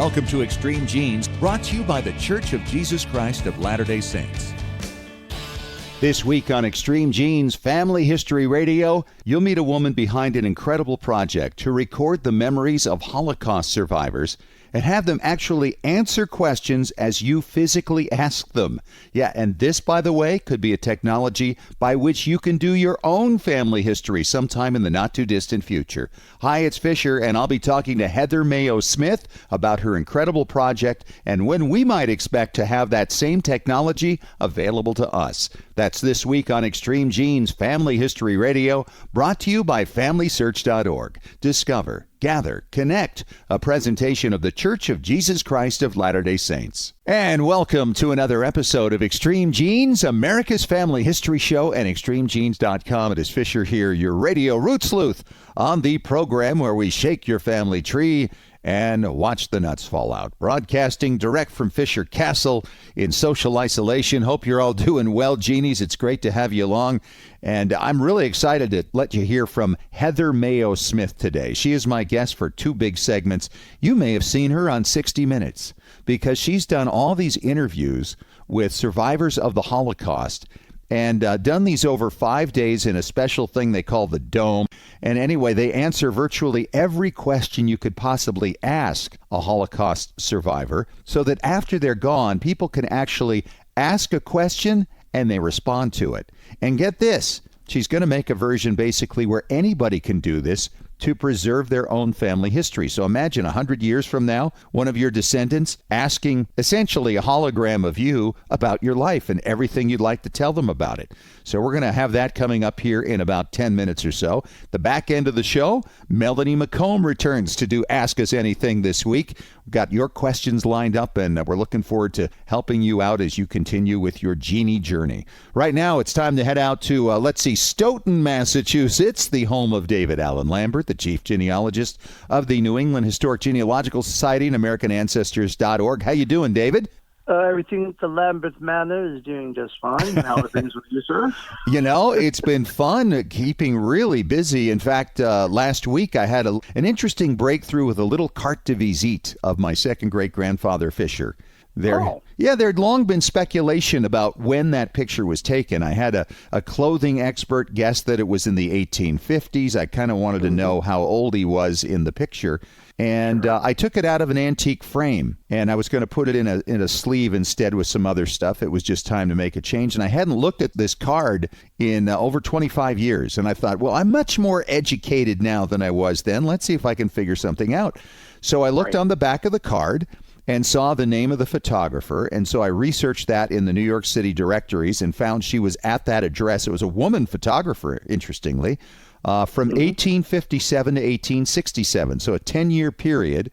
Welcome to Extreme Genes, brought to you by the Church of Jesus Christ of Latter-day Saints. This week on Extreme Genes Family History Radio, you'll meet a woman behind an incredible project to record the memories of Holocaust survivors and have them actually answer questions as you physically ask them. Yeah, and this, by the way, could be a technology by which you can do your own family history sometime in the not-too-distant future. Hi, it's Fisher, and I'll be talking to Heather Mayo Smith about her incredible project and when we might expect to have that same technology available to us. That's this week on Extreme Genes Family History Radio, brought to you by FamilySearch.org. Discover, gather, connect, a presentation of the Church of Jesus Christ of Latter-day Saints. And welcome to another episode of Extreme Genes, America's Family History Show, and ExtremeGenes.com. It is Fisher here, your radio root sleuth, on the program where we shake your family tree and watch the nuts fall out. Broadcasting direct from Fisher Castle in social isolation. Hope you're all doing well, Genies. It's great to have you along. And I'm really excited to let you hear from Heather Mayo Smith today. She is my guest for two big segments. You may have seen her on 60 Minutes because she's done all these interviews with survivors of the Holocaust and done these over 5 days in a special thing they call the Dome. And anyway, they answer virtually every question you could possibly ask a Holocaust survivor so that after they're gone, people can actually ask a question and they respond to it. And get this, she's going to make a version basically where anybody can do this to preserve their own family history. So imagine 100 years from now, one of your descendants asking essentially a hologram of you about your life and everything you'd like to tell them about it. So we're going to have that coming up here in about 10 minutes or so. The back end of the show, Melanie McComb returns to do Ask Us Anything this week. We've got your questions lined up, and we're looking forward to helping you out as you continue with your genie journey. Right now, it's time to head out to, Stoughton, Massachusetts, the home of David Allen Lambert, the chief genealogist of the New England Historic Genealogical Society and AmericanAncestors.org. How you doing, David? Everything at the Lambert Manor is doing just fine. How are things with you, sir? You know, it's been fun, keeping really busy. In fact, last week I had an interesting breakthrough with a little carte de visite of my second great-grandfather, Fisher. There'd long been speculation about when that picture was taken. I had a clothing expert guess that it was in the 1850s. I kind of wanted to know how old he was in the picture. And I took it out of an antique frame, and I was going to put it in a sleeve instead with some other stuff. It was just time to make a change. And I hadn't looked at this card in over 25 years. And I thought, well, I'm much more educated now than I was then. Let's see if I can figure something out. So I looked on the back of the card and saw the name of the photographer. And so I researched that in the New York City directories and found she was at that address. It was a woman photographer, interestingly, from 1857 to 1867, so a 10-year period.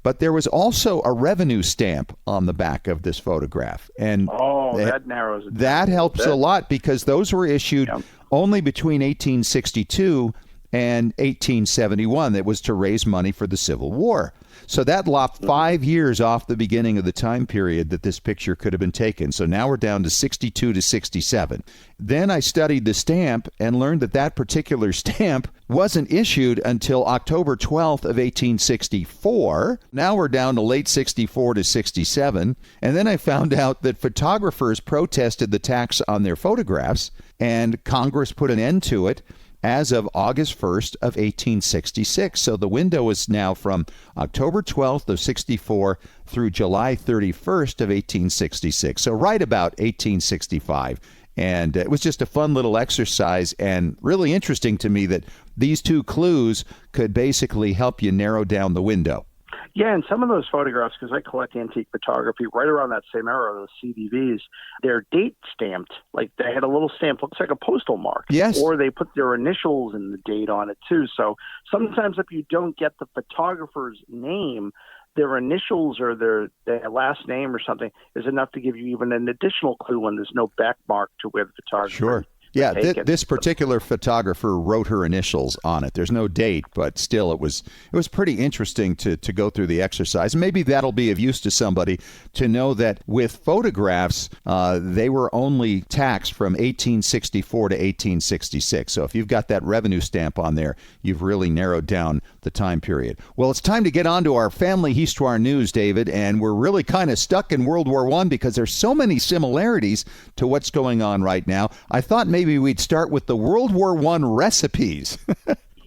But there was also a revenue stamp on the back of this photograph. And that narrows it down. That helps a lot because those were issued only between 1862 and 1871. That was to raise money for the Civil War. So that lopped 5 years off the beginning of the time period that this picture could have been taken. So now we're down to 62 to 67. Then I studied the stamp and learned that that particular stamp wasn't issued until October 12th of 1864. Now we're down to late 64 to 67. And then I found out that photographers protested the tax on their photographs, and Congress put an end to it as of August 1st of 1866. So the window is now from October 12th of 64 through July 31st of 1866. So right about 1865. And it was just a fun little exercise and really interesting to me that these two clues could basically help you narrow down the window. Yeah, and some of those photographs, because I collect antique photography right around that same era, those CDVs, they're date stamped. Like they had a little stamp, looks like a postal mark. Yes. Or they put their initials and the date on it too. So sometimes if you don't get the photographer's name, their initials or their last name or something is enough to give you even an additional clue when there's no back mark to where the photographer. Sure. Yeah, this particular photographer wrote her initials on it. There's no date, but still it was pretty interesting to go through the exercise. Maybe that'll be of use to somebody to know that with photographs, they were only taxed from 1864 to 1866. So if you've got that revenue stamp on there, you've really narrowed down the time period. Well, it's time to get on to our family histoire news, David, and we're really kind of stuck in World War I because there's so many similarities to what's going on right now. I thought maybe we'd start with the World War I recipes.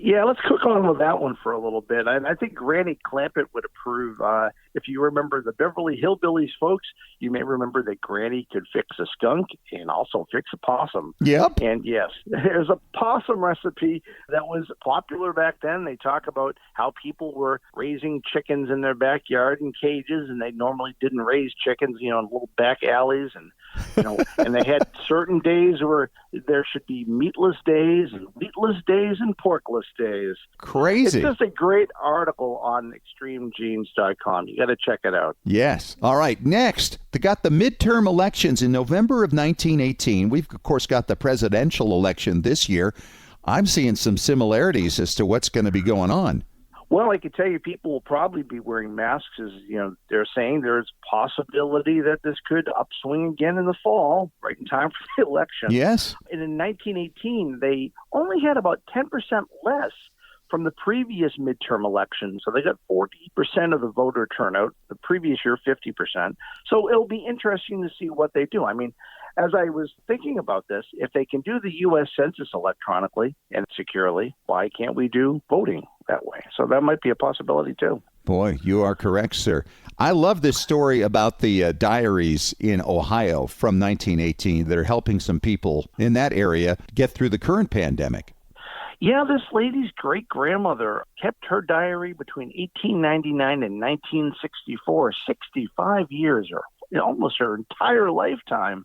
Yeah, let's cook on with that one for a little bit. I think Granny Clampett would approve. If you remember the Beverly Hillbillies, folks, you may remember that Granny could fix a skunk and also fix a possum. Yep. And yes, there's a possum recipe that was popular back then. They talk about how people were raising chickens in their backyard in cages, and they normally didn't raise chickens, in little back alleys, and and they had certain days where there should be meatless days and wheatless days and porkless days. Crazy. It's just a great article on extremegenes.com. You got to check it out. Yes. All right. Next, they got the midterm elections in November of 1918. We've, of course, got the presidential election this year. I'm seeing some similarities as to what's going to be going on. Well, I can tell you people will probably be wearing masks, as they're saying there's possibility that this could upswing again in the fall, right in time for the election. Yes. And in 1918, they only had about 10% less from the previous midterm election. So they got 40% of the voter turnout, the previous year 50%. So it'll be interesting to see what they do. I mean, as I was thinking about this, if they can do the U.S. Census electronically and securely, why can't we do voting that way? So that might be a possibility, too. Boy, you are correct, sir. I love this story about the diaries in Ohio from 1918 that are helping some people in that area get through the current pandemic. Yeah, this lady's great-grandmother kept her diary between 1899 and 1964, 65 years, or almost her entire lifetime.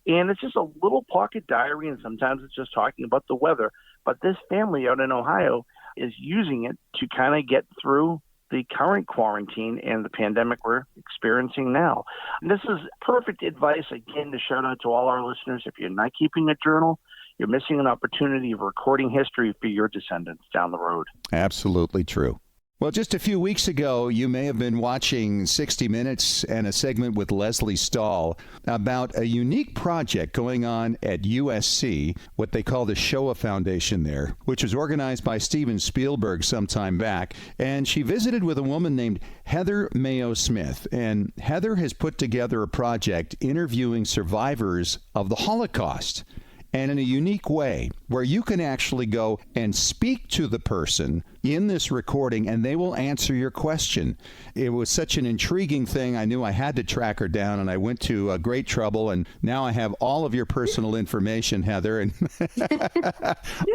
And it's just a little pocket diary, and sometimes it's just talking about the weather. But this family out in Ohio is using it to kind of get through the current quarantine and the pandemic we're experiencing now. And this is perfect advice, again, to shout out to all our listeners. If you're not keeping a journal, you're missing an opportunity of recording history for your descendants down the road. Absolutely true. Well, just a few weeks ago, you may have been watching 60 Minutes and a segment with Leslie Stahl about a unique project going on at USC, what they call the Shoah Foundation there, which was organized by Steven Spielberg some time back. And she visited with a woman named Heather Mayo Smith. And Heather has put together a project interviewing survivors of the Holocaust, and in a unique way, where you can actually go and speak to the person in this recording, and they will answer your question. It was such an intriguing thing. I knew I had to track her down, and I went to great trouble, and now I have all of your personal information, Heather, and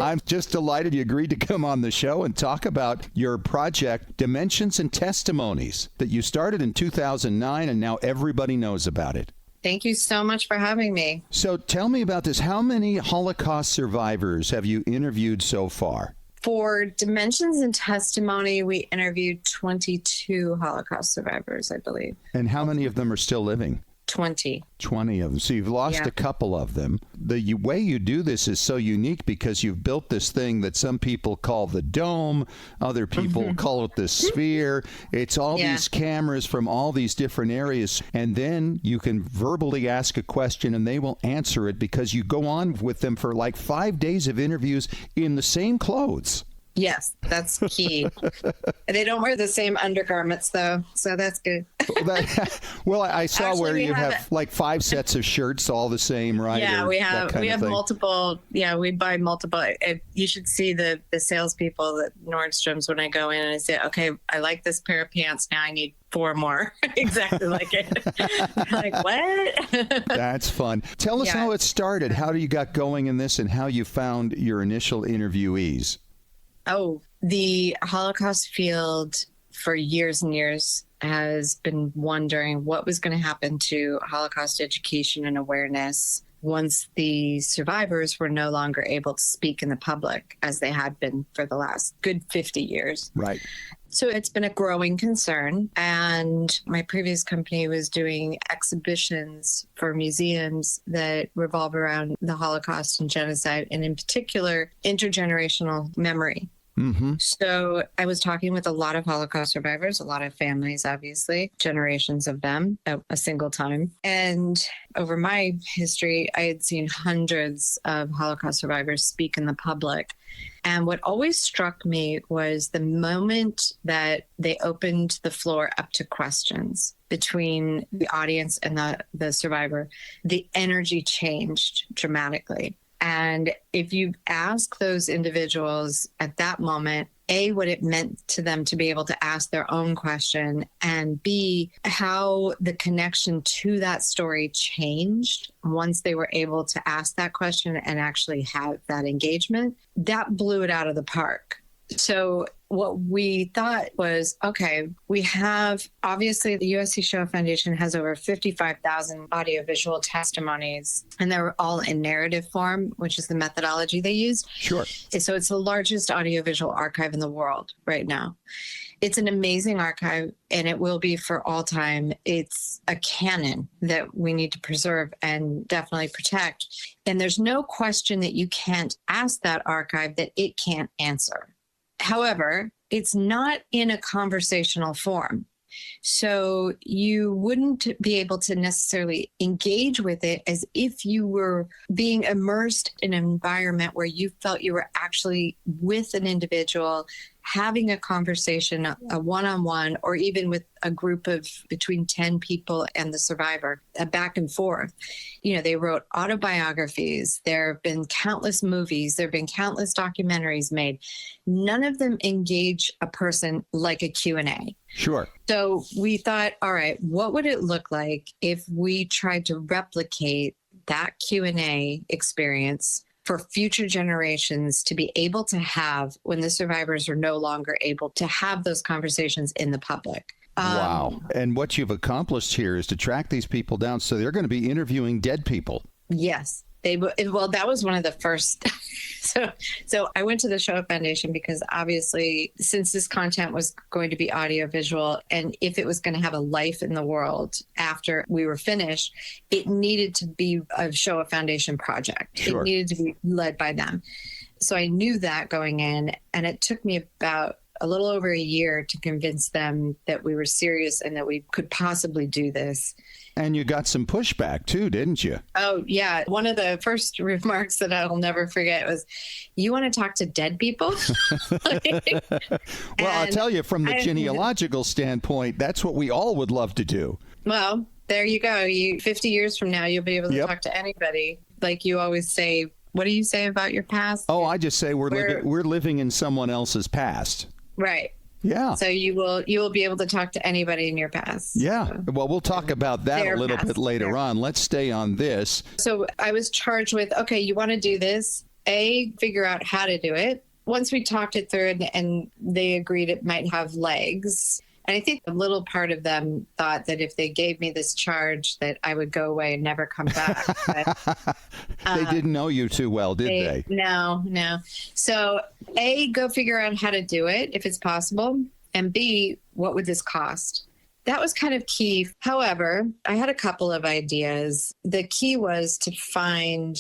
I'm just delighted you agreed to come on the show and talk about your project, Dimensions and Testimonies, that you started in 2009, and now everybody knows about it. Thank you so much for having me. So tell me about this. How many Holocaust survivors have you interviewed so far? For Dimensions and Testimony, we interviewed 22 Holocaust survivors, I believe. And how many of them are still living? 20. 20 of them. So you've lost a couple of them. The way you do this is so unique because you've built this thing that some people call the dome, other people call it the sphere. It's all these cameras from all these different areas, and then you can verbally ask a question and they will answer it because you go on with them for like 5 days of interviews in the same clothes. Yes, that's key. They don't wear the same undergarments, though, so that's good. Well, I saw Actually, where you have like 5 sets of shirts, all the same, right? Yeah, or we have thing. multiple. Yeah, we buy multiple. You should see the salespeople at Nordstrom's when I go in and I say, okay, I like this pair of pants. Now I need 4 more. Exactly like it. Like, what? That's fun. Tell us how it started, how you got going in this, and how you found your initial interviewees. Oh, the Holocaust field for years and years has been wondering what was going to happen to Holocaust education and awareness once the survivors were no longer able to speak in the public as they had been for the last good 50 years. Right. So it's been a growing concern. And my previous company was doing exhibitions for museums that revolve around the Holocaust and genocide, and in particular, intergenerational memory. Mm-hmm. So I was talking with a lot of Holocaust survivors, a lot of families, obviously, generations of them at a single time. And over my history, I had seen hundreds of Holocaust survivors speak in the public. And what always struck me was the moment that they opened the floor up to questions between the audience and the survivor, the energy changed dramatically. And if you ask those individuals at that moment, A, what it meant to them to be able to ask their own question, and B, how the connection to that story changed once they were able to ask that question and actually have that engagement, that blew it out of the park. So what we thought was, okay, we have, obviously the USC Shoah Foundation has over 55,000 audiovisual testimonies, and they're all in narrative form, which is the methodology they use. Sure. So it's the largest audiovisual archive in the world right now. It's an amazing archive, and it will be for all time. It's a canon that we need to preserve and definitely protect. And there's no question that you can't ask that archive that it can't answer. However, it's not in a conversational form. So you wouldn't be able to necessarily engage with it as if you were being immersed in an environment where you felt you were actually with an individual, having a conversation, a one-on-one, or even with a group of between 10 people and the survivor, a back and forth. You know, they wrote autobiographies. There have been countless movies. There have been countless documentaries made. None of them engage a person like a Q&A. Sure. So we thought, all right, what would it look like if we tried to replicate that Q&A experience for future generations to be able to have when the survivors are no longer able to have those conversations in the public? Wow. And what you've accomplished here is to track these people down. So they're going to be interviewing dead people. Yes. Well, that was one of the first. So I went to the Shoah Foundation because obviously, since this content was going to be audiovisual, and if it was going to have a life in the world after we were finished, it needed to be a Shoah Foundation project. Sure. It needed to be led by them. So I knew that going in, and it took me about a little over a year to convince them that we were serious and that we could possibly do this. And you got some pushback too, didn't you? Oh, yeah. One of the first remarks that I'll never forget was, "You want to talk to dead people?" Well, I'll tell you, from the genealogical standpoint, that's what we all would love to do. Well, there you go. 50 years from now, you'll be able to talk to anybody. Like you always say, what do you say about your past? Oh, I just say we're living in someone else's past. Right. Yeah. So you will be able to talk to anybody in your past. Yeah. Well, we'll talk about that a little bit later on. Let's stay on this. So I was charged with, okay, you want to do this, figure out how to do it. Once we talked it through and they agreed it might have legs. And I think a little part of them thought that if they gave me this charge that I would go away and never come back. But, they didn't know you too well, did they? No. So go figure out how to do it if it's possible. And B, what would this cost? That was kind of key. However, I had a couple of ideas. The key was to find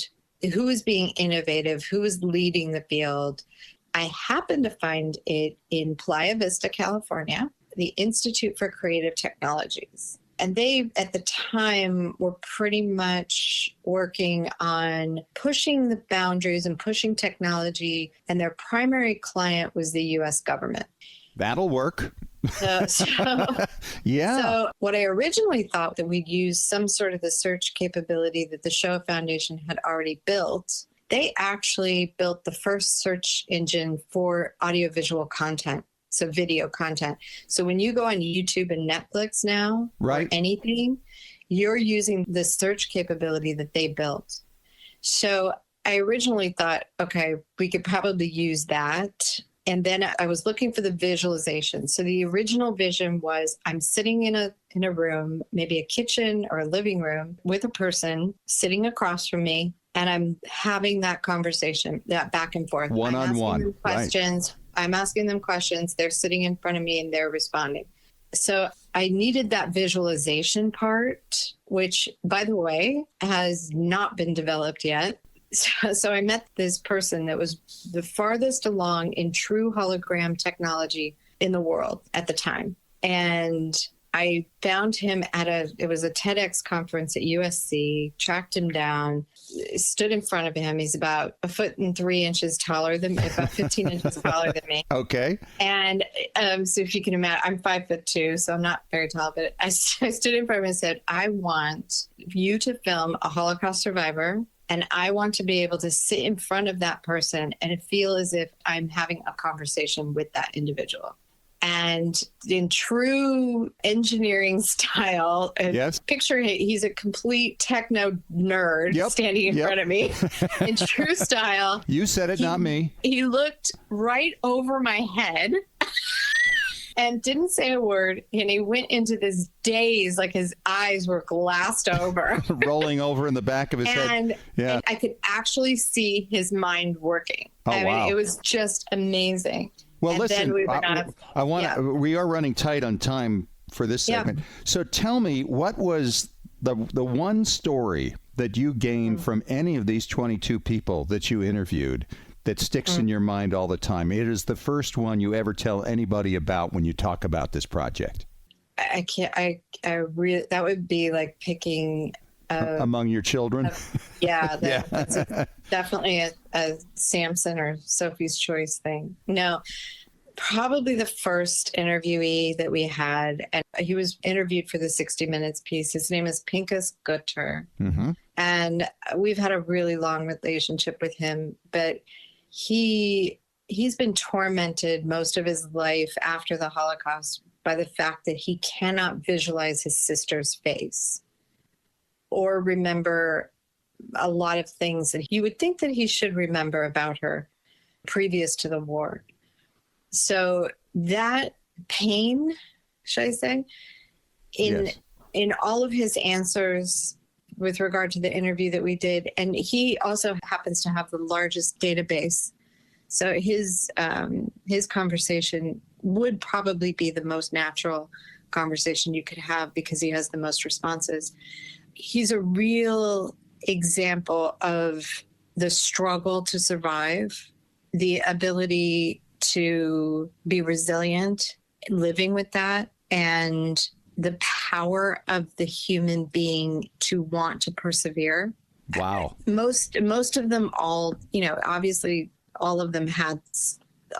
who is being innovative, who is leading the field. I happened to find it in Playa Vista, California, the Institute for Creative Technologies. And they, at the time, were pretty much working on pushing the boundaries and pushing technology. And their primary client was the U.S. government. That'll work. Yeah. So what I originally thought that we'd use some sort of the search capability that the Shoah Foundation had already built. They actually built the first search engine for audiovisual content. So video content. So when you go on YouTube and Netflix now, right, or anything, you're using the search capability that they built. So I originally thought, okay, we could probably use that. And then I was looking for the visualization. So the original vision was I'm sitting in a room, maybe a kitchen or a living room with a person sitting across from me. And I'm having that conversation, that back and forth. One-on-one. Questions. Right. I'm asking them questions. They're sitting in front of me and they're responding. So I needed that visualization part, which, by the way, has not been developed yet. So I met this person that was the farthest along in true hologram technology in the world at the time. And I found him it was a TEDx conference at USC, tracked him down, stood in front of him. He's about 1'3" taller than me, about 15 inches taller than me. Okay. And so if you can imagine, I'm 5'2", so I'm not very tall, but I stood in front of him and said, I want you to film a Holocaust survivor, and I want to be able to sit in front of that person and feel as if I'm having a conversation with that individual. And in true engineering style, yes. Picture he's a complete techno nerd standing in front of me. In true style. You said it, not me. He looked right over my head and didn't say a word. And he went into this daze, like his eyes were glassed over. Rolling over in the back of his head. And I could actually see his mind working. Wow. It was just amazing. Well, and listen, we are running tight on time for this segment. So tell me, what was the one story that you gained from any of these 22 people that you interviewed that sticks in your mind all the time? It is the first one you ever tell anybody about when you talk about this project. I can't, that would be like picking among your children. That's definitely a Samson or Sophie's Choice thing. No, probably the first interviewee that we had, and he was interviewed for the 60 Minutes piece. His name is Pinchas Gutter. Mm-hmm. And we've had a really long relationship with him, but he's been tormented most of his life after the Holocaust by the fact that he cannot visualize his sister's face or remember a lot of things that he would think that he should remember about her previous to the war. So that pain, should I say, in all of his answers with regard to the interview that we did, and he also happens to have the largest database. So his conversation would probably be the most natural conversation you could have because he has the most responses. He's a real example of the struggle to survive, the ability to be resilient, living with that, and the power of the human being to want to persevere. Wow. Most of them all, obviously all of them had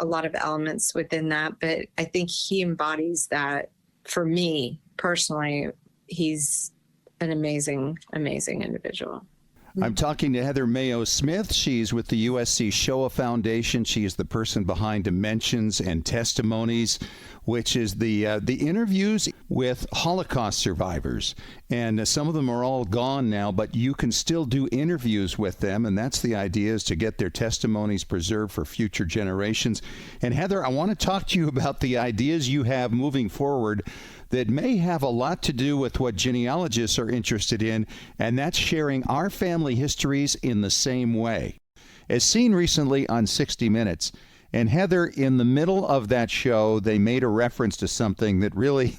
a lot of elements within that, but I think he embodies that. For me personally, he's an amazing, amazing individual. I'm talking to Heather Mayo Smith. She's with the USC Shoah Foundation. She is the person behind Dimensions and Testimonies, which is the interviews with Holocaust survivors. And some of them are all gone now, but you can still do interviews with them. And that's the idea, is to get their testimonies preserved for future generations. And Heather, I want to talk to you about the ideas you have moving forward that may have a lot to do with what genealogists are interested in, and that's sharing our family histories in the same way. As seen recently on 60 Minutes, and Heather, in the middle of that show, they made a reference to something that really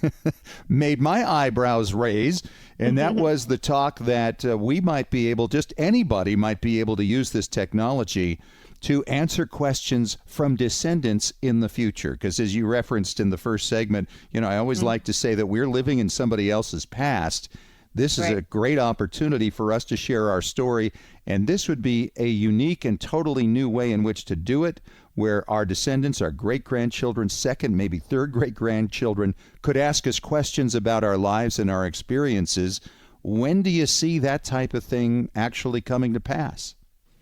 made my eyebrows raise, and that was the talk that we might be able, just anybody might be able to use this technology to answer questions from descendants in the future. Because as you referenced in the first segment, I always like to say that we're living in somebody else's past. This is a great opportunity for us to share our story, and this would be a unique and totally new way in which to do it, where our descendants, our great-grandchildren, second, maybe third great-grandchildren, could ask us questions about our lives and our experiences. When do you see that type of thing actually coming to pass?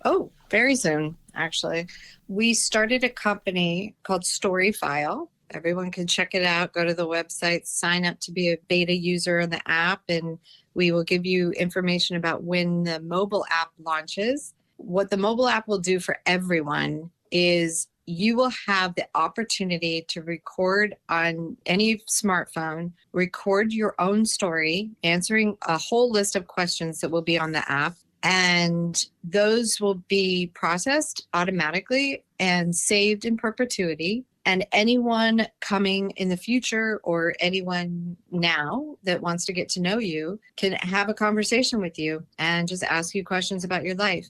Oh, very soon, actually. We started a company called Storyfile. Everyone can check it out. Go to the website, sign up to be a beta user in the app, and we will give you information about when the mobile app launches. What the mobile app will do for everyone is you will have the opportunity to record on any smartphone, record your own story, answering a whole list of questions that will be on the app. And those will be processed automatically and saved in perpetuity. And anyone coming in the future or anyone now that wants to get to know you can have a conversation with you and just ask you questions about your life.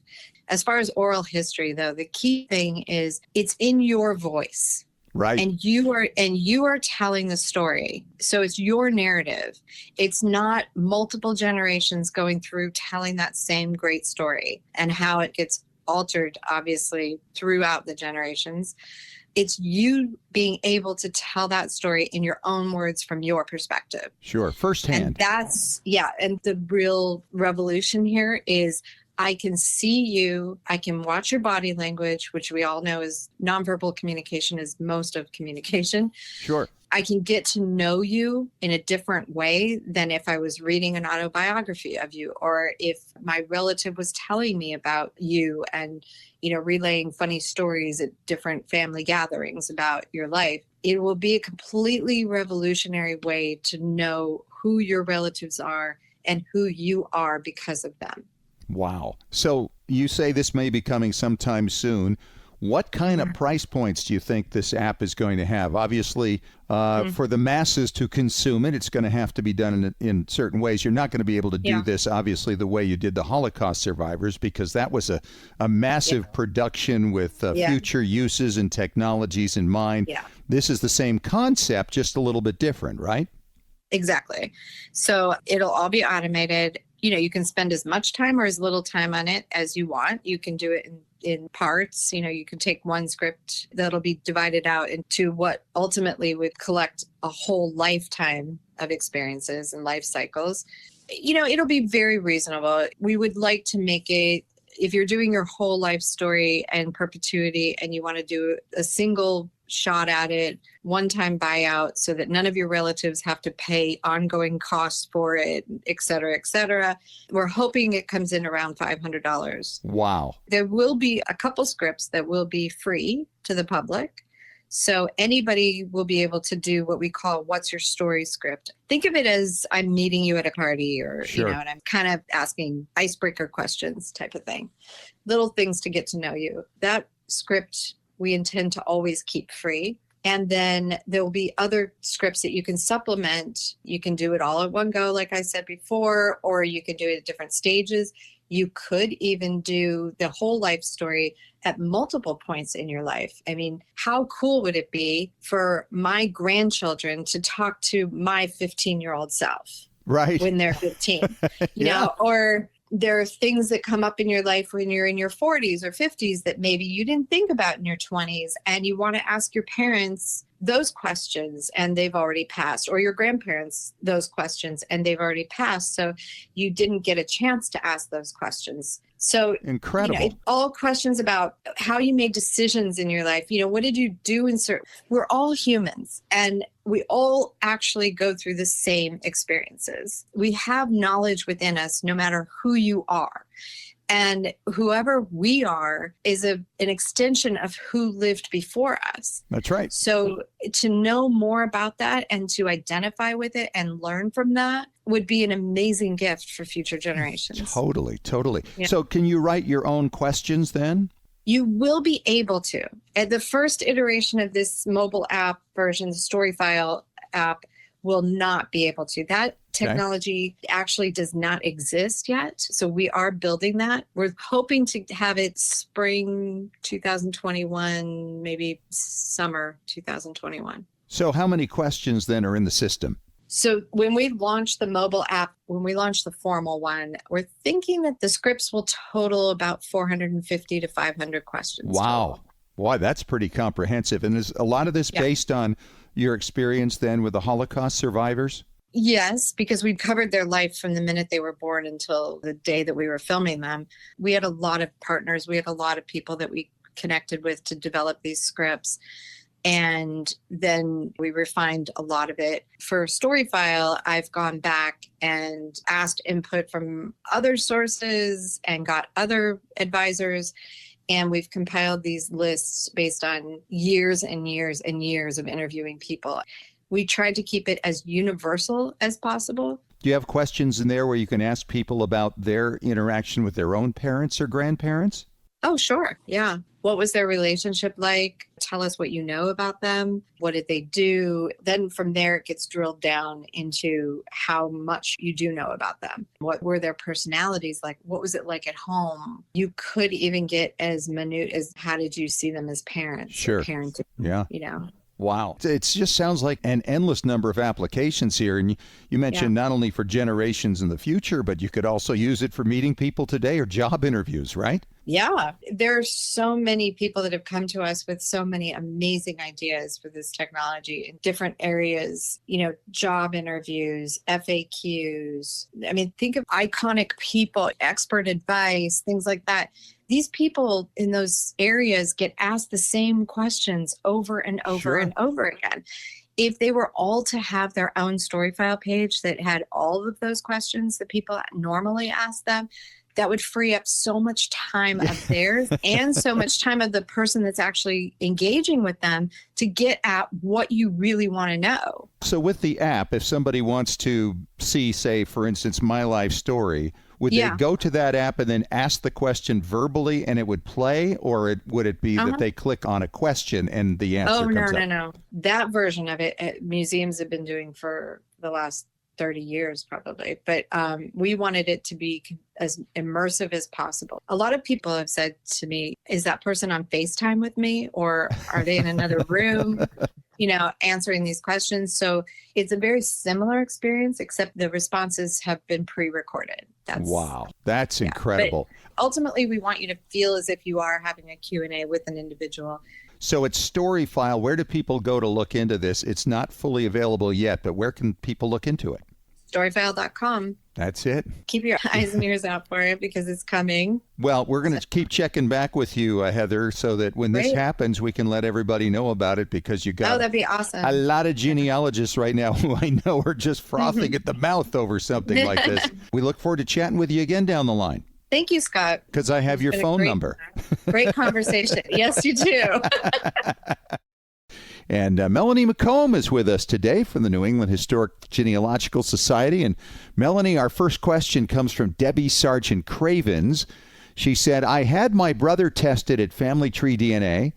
As far as oral history, though, the key thing is it's in your voice. Right. And you are telling the story. So it's your narrative. It's not multiple generations going through telling that same great story and how it gets altered, obviously, throughout the generations. It's you being able to tell that story in your own words from your perspective. Sure. Firsthand. And the real revolution here is I can see you, I can watch your body language, which we all know is nonverbal communication is most of communication. Sure. I can get to know you in a different way than if I was reading an autobiography of you, or if my relative was telling me about you and, relaying funny stories at different family gatherings about your life. It will be a completely revolutionary way to know who your relatives are and who you are because of them. Wow. So you say this may be coming sometime soon. What kind of price points do you think this app is going to have? Obviously, for the masses to consume it, it's going to have to be done in certain ways. You're not going to be able to do this, obviously, the way you did the Holocaust survivors, because that was a massive production with future uses and technologies in mind. Yeah. This is the same concept, just a little bit different, right? Exactly. So it'll all be automated. You can spend as much time or as little time on it as you want. You can do it in parts. You can take one script that'll be divided out into what ultimately would collect a whole lifetime of experiences and life cycles. It'll be very reasonable. We would like to make it, if you're doing your whole life story and perpetuity and you want to do a single shot at it, one-time buyout, so that none of your relatives have to pay ongoing costs for it, et cetera, et cetera. We're hoping it comes in around $500. Wow. There will be a couple scripts that will be free to the public. So anybody will be able to do what we call what's your story script. Think of it as I'm meeting you at a party or, Sure. And I'm kind of asking icebreaker questions type of thing. Little things to get to know you. That script we intend to always keep free. And then there will be other scripts that you can supplement. You can do it all at one go, like I said before, or you can do it at different stages. You could even do the whole life story at multiple points in your life. I mean, how cool would it be for my grandchildren to talk to my 15-year-old self? Right. When they're 15, or there are things that come up in your life when you're in your 40s or 50s that maybe you didn't think about in your 20s, and you want to ask your parents those questions and they've already passed, or your grandparents those questions and they've already passed. So you didn't get a chance to ask those questions. So incredible. All questions about how you made decisions in your life. What did you do in certain? We're all humans and we all actually go through the same experiences. We have knowledge within us, no matter who you are. And whoever we are is an extension of who lived before us. That's right. So to know more about that and to identify with it and learn from that would be an amazing gift for future generations. Totally. Yeah. So can you write your own questions then? You will be able to. At the first iteration of this mobile app version, the story file app, will not be able to. That technology actually does not exist yet. So we are building that. We're hoping to have it spring 2021, maybe summer 2021. So how many questions then are in the system? So when we launch the mobile app, when we launch the formal one, we're thinking that the scripts will total about 450 to 500 questions. Wow. Total. Boy, that's pretty comprehensive. And is a lot of this based on your experience then with the Holocaust survivors? Yes, because we covered their life from the minute they were born until the day that we were filming them. We had a lot of partners. We had a lot of people that we connected with to develop these scripts. And then we refined a lot of it. For Storyfile, I've gone back and asked input from other sources and got other advisors. And we've compiled these lists based on years and years and years of interviewing people. We tried to keep it as universal as possible. Do you have questions in there where you can ask people about their interaction with their own parents or grandparents? Oh, sure. Yeah. What was their relationship like? Tell us what you know about them. What did they do? Then from there, it gets drilled down into how much you do know about them. What were their personalities like? What was it like at home? You could even get as minute as how did you see them as parents? Sure. Parenting, Yeah. you know. Wow. It just sounds like an endless number of applications here. And you mentioned not only for generations in the future, but you could also use it for meeting people today or job interviews, right? Yeah, there are so many people that have come to us with so many amazing ideas for this technology in different areas, job interviews, FAQs. I mean, think of iconic people, expert advice, things like that. These people in those areas get asked the same questions over and over and over again. If they were all to have their own story file page that had all of those questions that people normally ask them, that would free up so much time of theirs and so much time of the person that's actually engaging with them to get at what you really want to know. So with the app, if somebody wants to see, say, for instance, my life story, would they go to that app and then ask the question verbally and it would play? Or would it be that they click on a question and the answer comes up? No. That version of it, museums have been doing for the last 30 years probably, but we wanted it to be as immersive as possible. A lot of people have said to me, is that person on FaceTime with me or are they in another room, answering these questions? So it's a very similar experience, except the responses have been pre-recorded. Wow, that's incredible. But ultimately, we want you to feel as if you are having a Q&A with an individual. So it's story file. Where do people go to look into this? It's not fully available yet, but where can people look into it? Storyfile.com. That's it. Keep your eyes and ears out for it because it's coming. Well, we're going to keep checking back with you, Heather, so that when this happens, we can let everybody know about it because you got that'd be awesome. A lot of genealogists right now who I know are just frothing at the mouth over something like this. We look forward to chatting with you again down the line. Thank you, Scott. Because I have your phone number. Great conversation. Yes, you do. And Melanie McComb is with us today from the New England Historic Genealogical Society. And Melanie, our first question comes from Debbie Sargent Cravens. She said, I had my brother tested at Family Tree DNA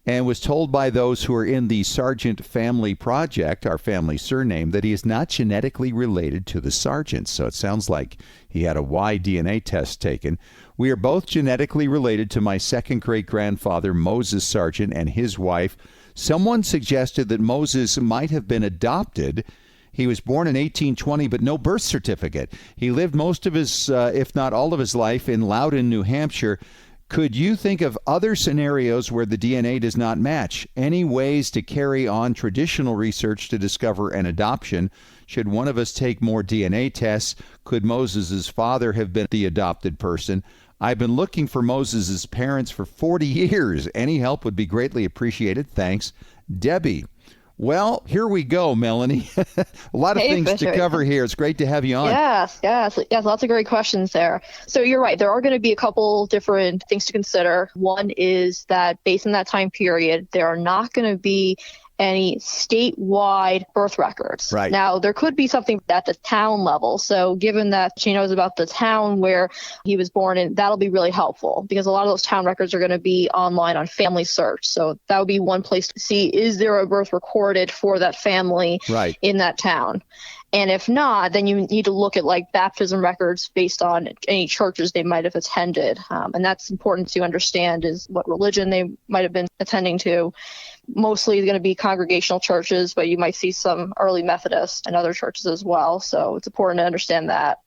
and was told by those who are in the Sargent Family Project, our family surname, that he is not genetically related to the Sargents. So it sounds like he had a Y DNA test taken. We are both genetically related to my second great-grandfather, Moses Sargent, and his wife. Someone suggested that Moses might have been adopted. He was born in 1820, but no birth certificate. He lived most of his, if not all of his life, in Loudon, New Hampshire. Could you think of other scenarios where the DNA does not match? Any ways to carry on traditional research to discover an adoption? Should one of us take more DNA tests? Could Moses' father have been the adopted person? I've been looking for Moses' parents for 40 years. Any help would be greatly appreciated. Thanks, Debbie. Well, here we go, Melanie. A lot of things to cover here. It's great to have you on. Yes. Lots of great questions there. So you're right. There are going to be a couple different things to consider. One is that based on that time period, there are not going to be any statewide birth records. Right. Now, there could be something at the town level. So given that she knows about the town where he was born in, that'll be really helpful because a lot of those town records are going to be online on Family Search. So that would be one place to see, is there a birth recorded for that family in that town? And if not, then you need to look at like baptism records based on any churches they might have attended. And that's important to understand is what religion they might have been attending to. Mostly going to be congregational churches, but you might see some early Methodists and other churches as well. So it's important to understand that.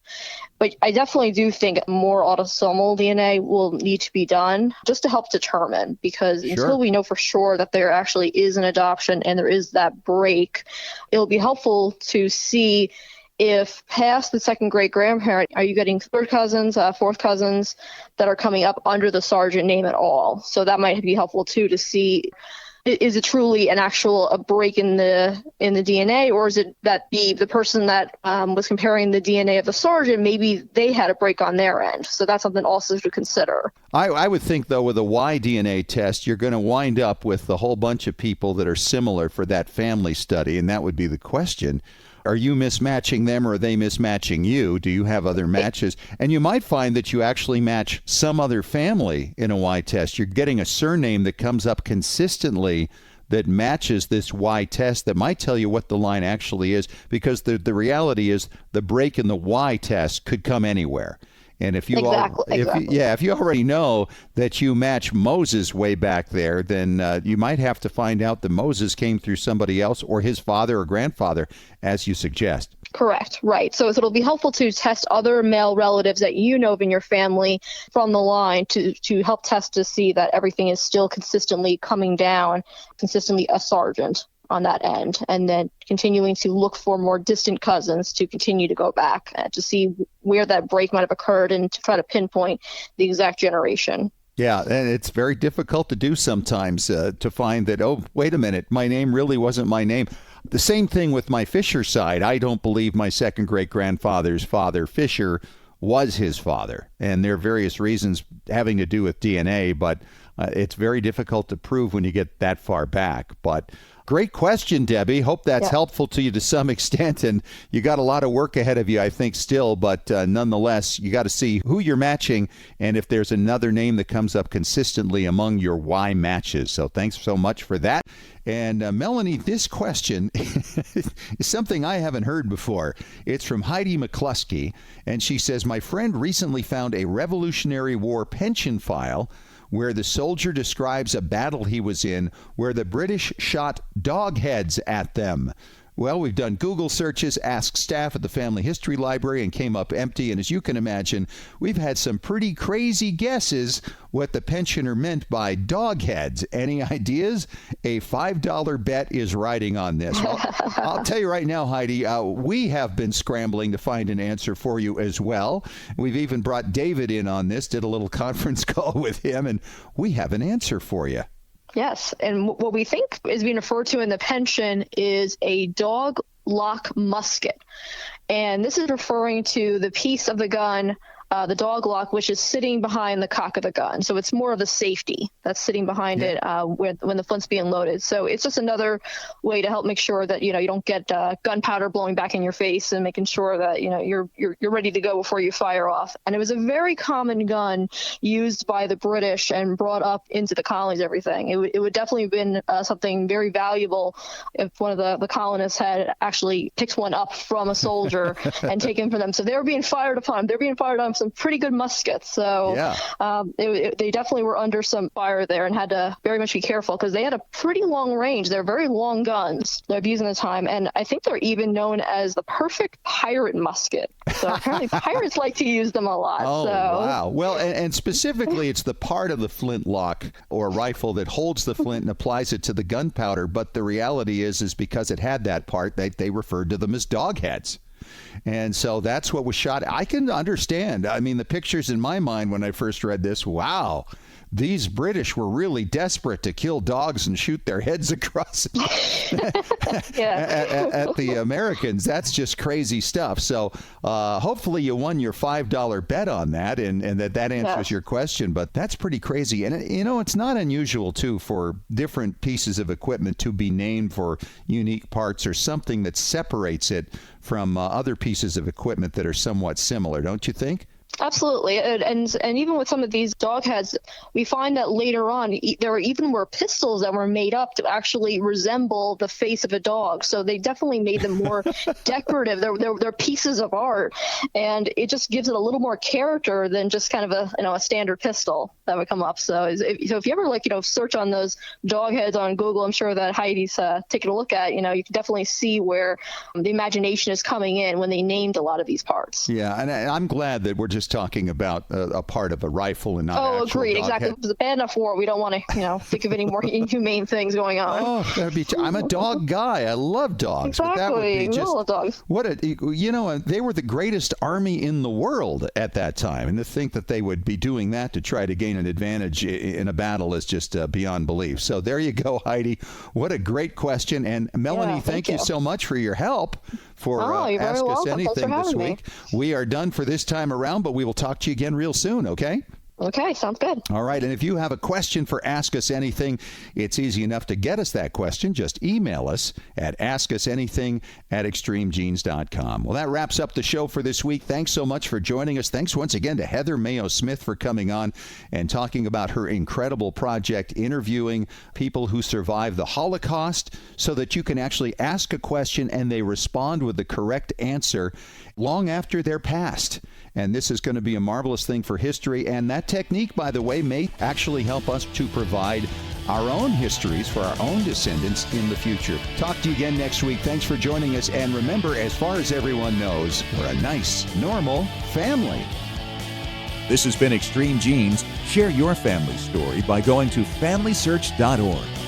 But I definitely do think more autosomal DNA will need to be done just to help determine, because until we know for sure that there actually is an adoption and there is that break, it'll be helpful to see if past the second great grandparent, are you getting third cousins, fourth cousins that are coming up under the Sargent name at all? So that might be helpful too to see, is it truly an actual a break in the DNA, or is it that the person that was comparing the DNA of the Sargent, maybe they had a break on their end? So that's something also to consider. I would think, though, with a Y DNA test, you're going to wind up with a whole bunch of people that are similar for that family study, and that would be the question. Are you mismatching them or are they mismatching you? Do you have other matches? And you might find that you actually match some other family in a Y test. You're getting a surname that comes up consistently that matches this Y test that might tell you what the line actually is, because the reality is the break in the Y test could come anywhere. And if you if you already know that you match Moses way back there, then you might have to find out that Moses came through somebody else or his father or grandfather, as you suggest. Correct. Right. So it'll be helpful to test other male relatives that you know of in your family from the line to help test to see that everything is still consistently coming down, consistently a sergeant on that end, and then continuing to look for more distant cousins to continue to go back to see where that break might have occurred and to try to pinpoint the exact generation. Yeah, and it's very difficult to do sometimes to find that, oh, wait a minute, my name really wasn't my name. The same thing with my Fisher side. I don't believe my second great-grandfather's father, Fisher, was his father. And there are various reasons having to do with DNA, but it's very difficult to prove when you get that far back. But great question, Debbie. Hope that's helpful to you to some extent. And you got a lot of work ahead of you, I think, still. But nonetheless, you got to see who you're matching and if there's another name that comes up consistently among your Y matches. So thanks so much for that. And Melanie, this question is something I haven't heard before. It's from Heidi McCluskey, and she says, my friend recently found a Revolutionary War pension file where the soldier describes a battle he was in where the British shot dog heads at them. Well, we've done Google searches, asked staff at the Family History Library, and came up empty. And as you can imagine, we've had some pretty crazy guesses what the pensioner meant by dog heads. Any ideas? A $5 bet is riding on this. Well, I'll tell you right now, Heidi, we have been scrambling to find an answer for you as well. We've even brought David in on this, did a little conference call with him, and we have an answer for you. Yes, and what we think is being referred to in the pension is a dog lock musket. And this is referring to the piece of the gun, the dog lock, which is sitting behind the cock of the gun. So it's more of a safety that's sitting behind it when the flint's being loaded. So it's just another way to help make sure that, you don't get gunpowder blowing back in your face, and making sure that, you're ready to go before you fire off. And it was a very common gun used by the British and brought up into the colonies, everything. It would definitely have been something very valuable if one of the colonists had actually picked one up from a soldier and taken for them. So they were being fired upon. They're being fired on some pretty good muskets. So they definitely were under some fire there and had to very much be careful because they had a pretty long range. They're very long guns they're using the time. And I think they're even known as the perfect pirate musket. So apparently pirates like to use them a lot. Oh, so. Wow. Well, and specifically, it's the part of the flintlock or rifle that holds the flint and applies it to the gunpowder. But the reality is because it had that part, they referred to them as dog heads. And so that's what was shot. I can understand. I mean, the pictures in my mind when I first read this, wow, these British were really desperate to kill dogs and shoot their heads across at the Americans. That's just crazy stuff. So hopefully you won your $5 bet on that, and that answers your question. But that's pretty crazy. And, it's not unusual, too, for different pieces of equipment to be named for unique parts or something that separates it from other pieces of equipment that are somewhat similar, don't you think? Absolutely. And even with some of these dog heads, we find that later on, there were pistols that were made up to actually resemble the face of a dog. So they definitely made them more decorative. They're pieces of art. And it just gives it a little more character than just kind of a standard pistol that would come up. So if you ever search on those dog heads on Google, I'm sure that Heidi's taking a look at, you can definitely see where the imagination is coming in when they named a lot of these parts. Yeah. And I'm glad that we're just talking about a part of a rifle and not actual agreed. Exactly. If it's a bad enough war, we don't want to, think of any more inhumane things going on. Oh, that'd be. I'm a dog guy. I love dogs. Exactly. But that would be just, we love dogs. They were the greatest army in the world at that time, and to think that they would be doing that to try to gain an advantage in a battle is just beyond belief. So there you go, Heidi. What a great question. And Melanie, thank you so much for your help. Ask Us Anything this week. We are done for this time around, but we will talk to you again real soon, okay? Okay, sounds good. All right, and if you have a question for Ask Us Anything, it's easy enough to get us that question. Just email us at askusanything@extremegenes.com. Well, that wraps up the show for this week. Thanks so much for joining us. Thanks once again to Heather Mayo Smith for coming on and talking about her incredible project, interviewing people who survived the Holocaust so that you can actually ask a question and they respond with the correct answer long after they're past. And this is going to be a marvelous thing for history. And that technique, by the way, may actually help us to provide our own histories for our own descendants in the future. Talk to you again next week. Thanks for joining us. And remember, as far as everyone knows, we're a nice, normal family. This has been Extreme Genes. Share your family story by going to FamilySearch.org.